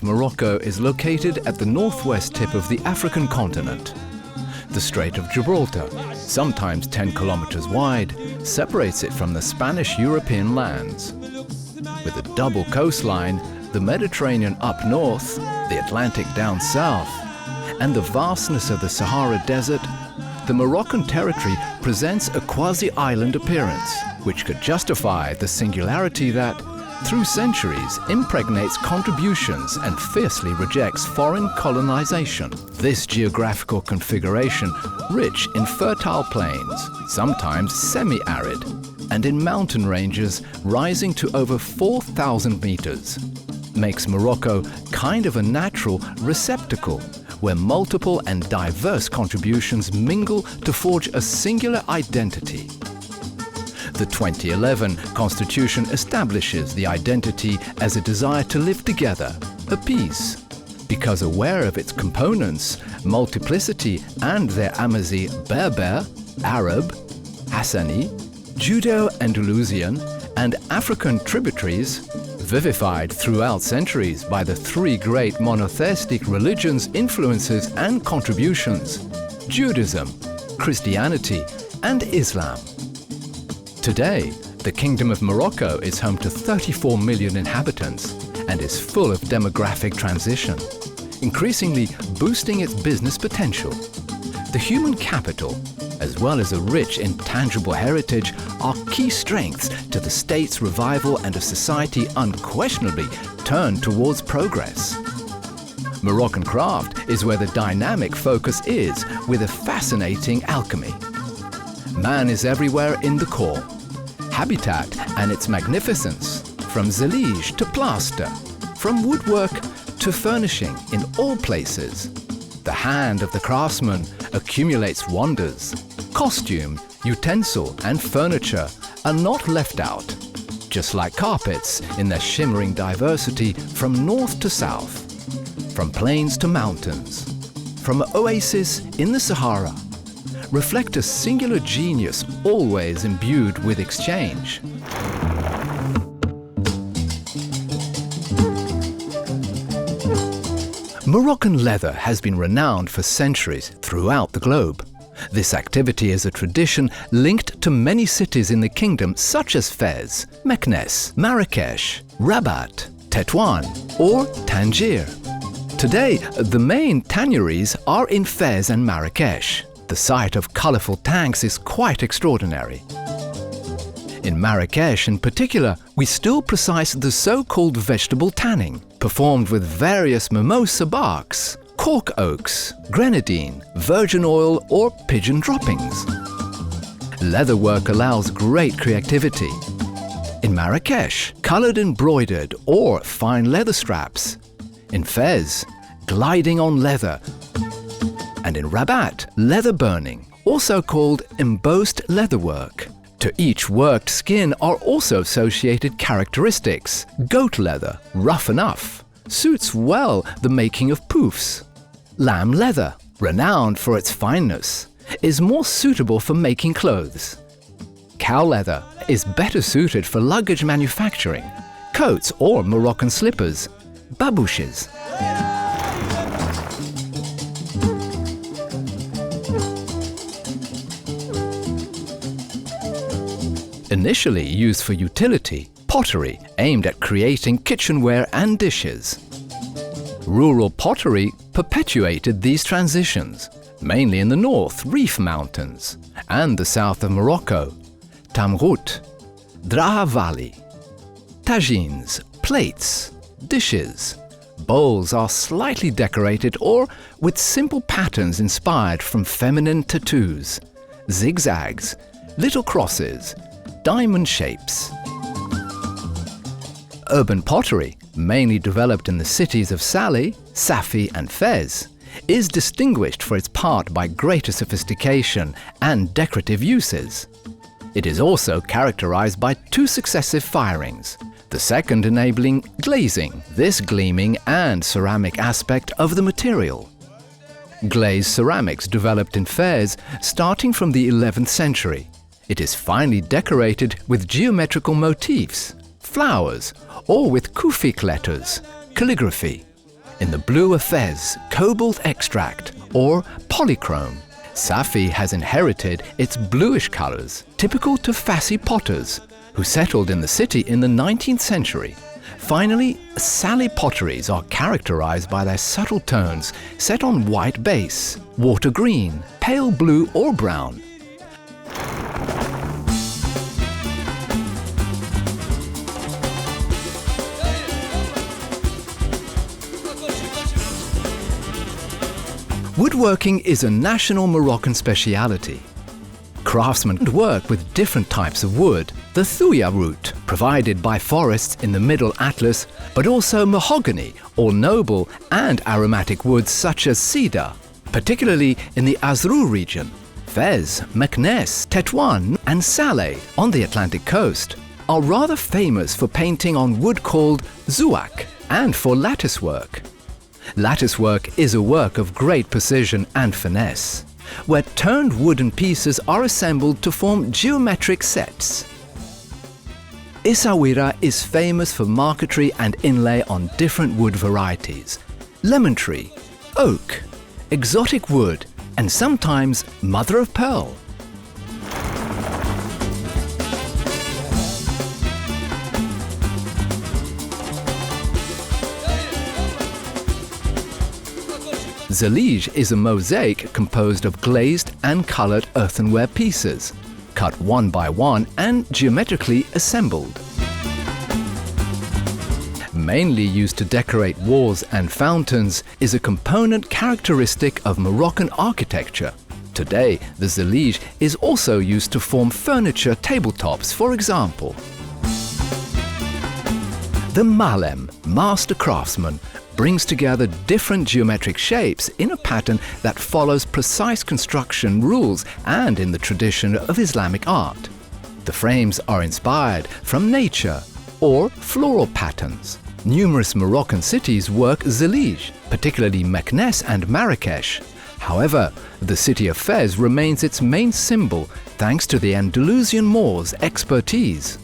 of Morocco is located at the northwest tip of the African continent. The Strait of Gibraltar, sometimes 10 kilometers wide, separates it from the Spanish-European lands. With a double coastline, the Mediterranean up north, the Atlantic down south, and the vastness of the Sahara Desert, the Moroccan territory presents a quasi-island appearance, which could justify the singularity that, through centuries, impregnates contributions and fiercely rejects foreign colonization. This geographical configuration, rich in fertile plains, sometimes semi-arid, and in mountain ranges rising to over 4,000 meters, makes Morocco kind of a natural receptacle where multiple and diverse contributions mingle to forge a singular identity. The 2011 Constitution establishes the identity as a desire to live together, a peace, because aware of its components, multiplicity and their Amazi Berber, Arab, Hassani, Judeo-Andalusian and African tributaries, vivified throughout centuries by the three great monotheistic religions' influences and contributions, Judaism, Christianity and Islam. Today, the Kingdom of Morocco is home to 34 million inhabitants and is full of demographic transition, increasingly boosting its business potential. The human capital, as well as a rich intangible heritage, are key strengths to the state's revival and a society unquestionably turned towards progress. Moroccan craft is where the dynamic focus is, with a fascinating alchemy. Man is everywhere in the core. Habitat and its magnificence, from zellige to plaster, from woodwork to furnishing in all places. The hand of the craftsman accumulates wonders. Costume, utensil and furniture are not left out, just like carpets in their shimmering diversity from north to south, from plains to mountains, from oasis in the Sahara, reflect a singular genius always imbued with exchange. Moroccan leather has been renowned for centuries throughout the globe. This activity is a tradition linked to many cities in the kingdom such as Fez, Meknes, Marrakesh, Rabat, Tétouan or Tangier. Today, the main tanneries are in Fez and Marrakesh. The sight of colourful tanks is quite extraordinary. In Marrakesh in particular, we still precise the so-called vegetable tanning, performed with various mimosa barks, cork oaks, grenadine, virgin oil or pigeon droppings. Leatherwork allows great creativity. In Marrakesh, coloured embroidered or fine leather straps. In Fez, gliding on leather. And in Rabat, leather burning, also called embossed leatherwork. To each worked skin are also associated characteristics. Goat leather, rough enough, suits well the making of poufs. Lamb leather, renowned for its fineness, is more suitable for making clothes. Cow leather is better suited for luggage manufacturing, coats or Moroccan slippers, babouches. Initially used for utility, pottery aimed at creating kitchenware and dishes. Rural pottery perpetuated these transitions, mainly in the north Rif Mountains and the south of Morocco, Tamrout, Draha Valley. Tagines, plates, dishes, bowls are slightly decorated or with simple patterns inspired from feminine tattoos, zigzags, little crosses, diamond shapes. Urban pottery, mainly developed in the cities of Salé, Safi and Fez, is distinguished for its part by greater sophistication and decorative uses. It is also characterized by two successive firings, the second enabling glazing, this gleaming and ceramic aspect of the material. Glazed ceramics developed in Fez starting from the 11th century. It is finely decorated with geometrical motifs, flowers, or with Kufic letters, calligraphy. in the blue of Fez, cobalt extract, or polychrome. Safi has inherited its bluish colors, typical to Fassi potters, who settled in the city in the 19th century. Finally, Sali potteries are characterized by their subtle tones set on white base, water green, pale blue or brown. Woodworking is a national Moroccan speciality. Craftsmen work with different types of wood, the thuya root, provided by forests in the Middle Atlas, but also mahogany or noble and aromatic woods such as cedar, particularly in the Azrou region. Fez, Meknes, Tétouan and Salé on the Atlantic coast are rather famous for painting on wood called zouak and for lattice work. Lattice work is a work of great precision and finesse, where turned wooden pieces are assembled to form geometric sets. Essaouira is famous for marquetry and inlay on different wood varieties, lemon tree, oak, exotic wood, and sometimes mother of pearl. Zalige is a mosaic composed of glazed and colored earthenware pieces, cut one by one and geometrically assembled. Mainly used to decorate walls and fountains, is a component characteristic of Moroccan architecture. Today, the zalige is also used to form furniture tabletops, for example. The malem, master craftsman, brings together different geometric shapes in a pattern that follows precise construction rules and in the tradition of Islamic art. The frames are inspired from nature or floral patterns. Numerous Moroccan cities work zalige, particularly Meknes and Marrakesh. However, the city of Fez remains its main symbol thanks to the Andalusian Moors' expertise.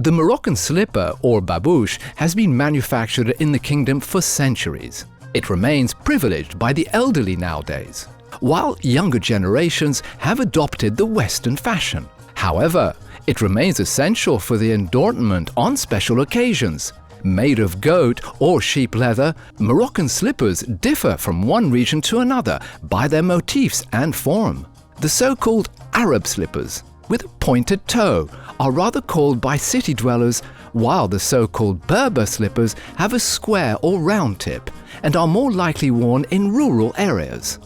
The Moroccan slipper, or babouche, has been manufactured in the kingdom for centuries. It remains privileged by the elderly nowadays, while younger generations have adopted the Western fashion. However, it remains essential for the adornment on special occasions. Made of goat or sheep leather, Moroccan slippers differ from one region to another by their motifs and form. The so-called Arab slippers, with a pointed toe, are rather called by city dwellers, while the so-called Berber slippers have a square or round tip and are more likely worn in rural areas.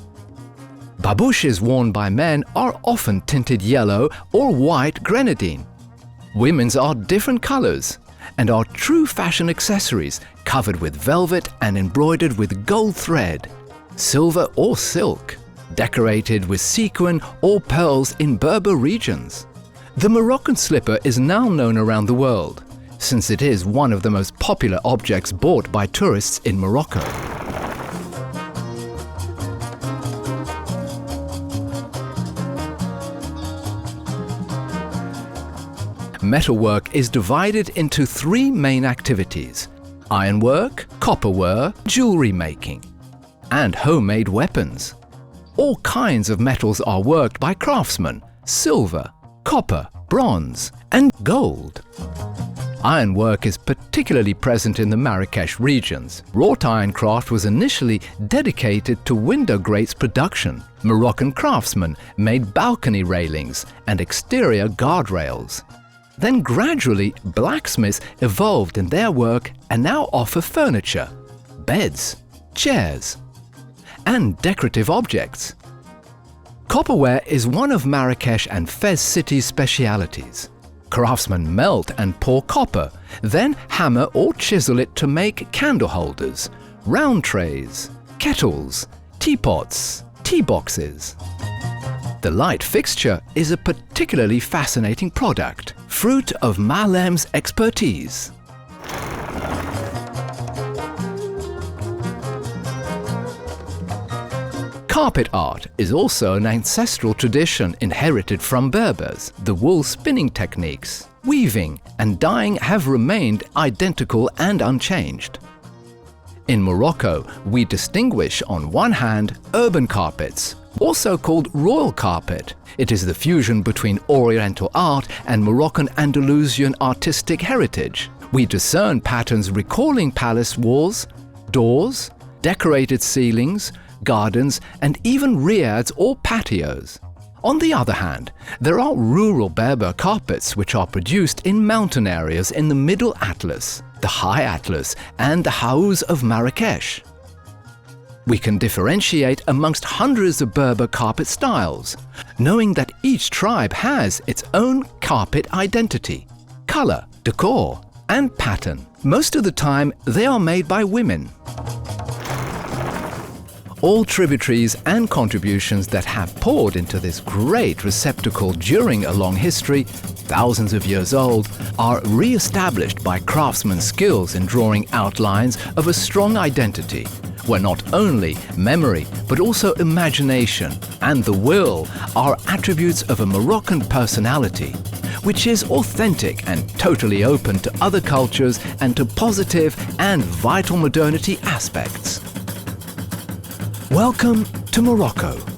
Babouches worn by men are often tinted yellow or white grenadine. Women's are different colors and are true fashion accessories covered with velvet and embroidered with gold thread, silver or silk, decorated with sequin or pearls in Berber regions. The Moroccan slipper is now known around the world, since it is one of the most popular objects bought by tourists in Morocco. Metalwork is divided into three main activities: ironwork, copperware, jewelry making, and homemade weapons. All kinds of metals are worked by craftsmen: silver, copper, bronze, and gold. Ironwork is particularly present in the Marrakesh regions. Wrought iron craft was initially dedicated to window grates production. Moroccan craftsmen made balcony railings and exterior guardrails. Then gradually, blacksmiths evolved in their work and now offer furniture, beds, chairs, and decorative objects. Copperware is one of Marrakesh and Fez city's specialities. Craftsmen melt and pour copper, then hammer or chisel it to make candle holders, round trays, kettles, teapots, tea boxes. The light fixture is a particularly fascinating product, fruit of Malem's expertise. Carpet art is also an ancestral tradition inherited from Berbers. The wool spinning techniques, weaving and dyeing have remained identical and unchanged. In Morocco, we distinguish on one hand urban carpets, also called royal carpet. It is the fusion between Oriental art and Moroccan Andalusian artistic heritage. We discern patterns recalling palace walls, doors, decorated ceilings, gardens, and even riads or patios. On the other hand, there are rural Berber carpets which are produced in mountain areas in the Middle Atlas, the High Atlas, and the Haouz of Marrakesh. We can differentiate amongst hundreds of Berber carpet styles, knowing that each tribe has its own carpet identity, color, decor, and pattern. Most of the time, they are made by women. All tributaries and contributions that have poured into this great receptacle during a long history, thousands of years old, are re-established by craftsmen's skills in drawing outlines of a strong identity, where not only memory but also imagination and the will are attributes of a Moroccan personality, which is authentic and totally open to other cultures and to positive and vital modernity aspects. Welcome to Morocco.